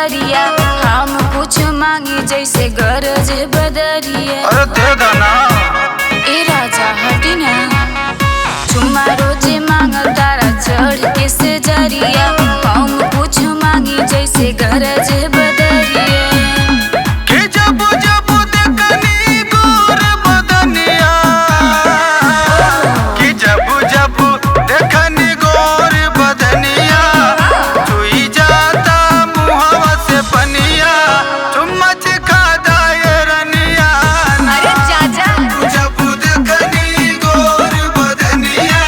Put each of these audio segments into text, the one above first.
नजरिया, हम कुछ मांगी जैसे गरज बदरिया। अरे दे देना ए राजा हटी ना, चुम्मा रोजे मांग तारा चढ़ के से जरिया, हम कुछ मांगी जैसे गरज बदरिया। कि जब जब देखनी गोर बदनिया, कि जब जब देखनी गोर बदनिया, चुई जाता मुहावा से पनिया, चुम्मा चिखा दाए रनिया। अरे चाचा जब देखनी गोर बदनिया,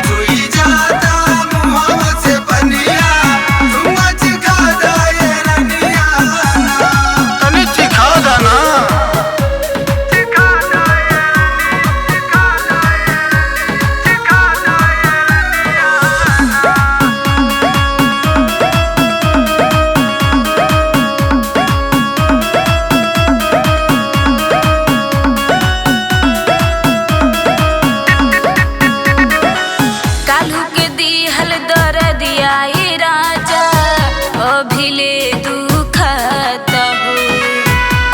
चुई जाता मुहावा से पनिया, चुम्मा चिखा दाए रनिया। तनी चिखा देना। कालू के दिहल दर दिया ए राजा, अभिले दुखत हो।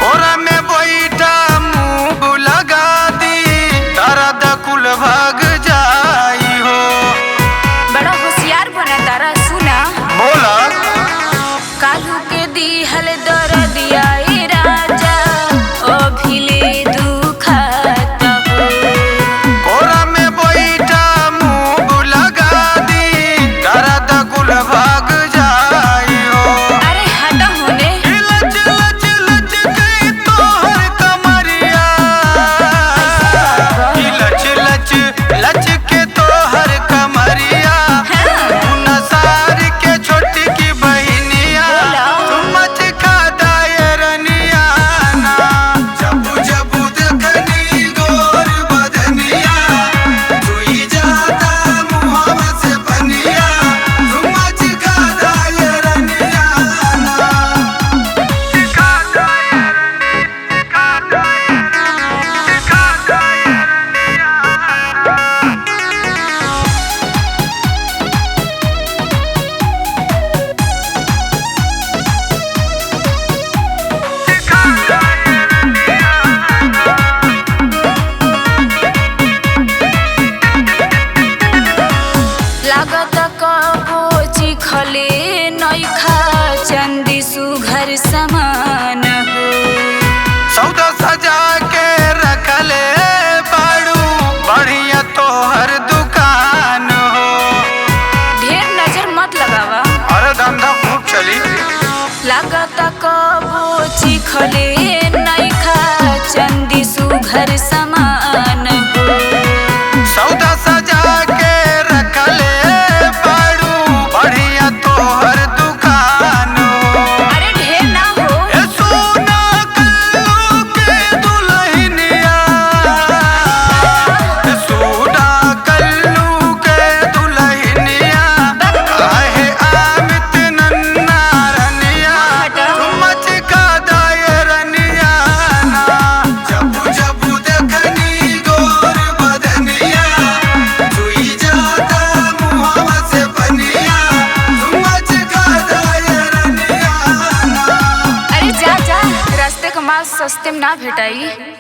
कोरा में बैठा मुंह लगा दी, दर्द कुल भाग जाई हो। बड़ा होशियार बना तारा सुना, बोला कालू के दिहल दर दिया ए राजा, अभिले दुखत हो। कोरा में बैठा मुंह लगा दी, दर्द कुल भाग जाई हो। अरे हटो होने, लच लच लच गई तोहर कमरिया, लच लच लच के तोहर कमरिया, नसार के छोटी की बहनिया, तुम चिखा दाए रनिया ना। जब जब देखनी गोर बदनिया, चुई जाता मुहावा से पनिया, तुम चिखा दाए रनिया ना। चिखा दाए चिखा दाए चिखा दाए रनिया। लागत कबो चिखले नैखा, चंदी सुघर समान हो। सौदा सजा के रखले बाड़ू, बढ़िया तोहर दुकान हो। ढेर नजर मत लगावा, अरे धंधा खूब चली। लागत कबो चिखले नैखा, चंदी सुघर समान हो। सौदा सजा के रखले बाड़ू, बढ़िया तोहर दुकान हो। अरे ढेर ना हो, ए सोना कल्लू के दुल्हनिया, ए सोना कल्लू के दुल्हनिया, काहे आमित नन्ना रनिया, तुम चिखा दाए रनिया ना। जब जब देखनी गोर बदनिया, चुई जाता मुहावा से पनिया, तुम चिखा दाए रनिया ना। अरे जा जा, रास्ते का माल सस्ते में ना भेटाई।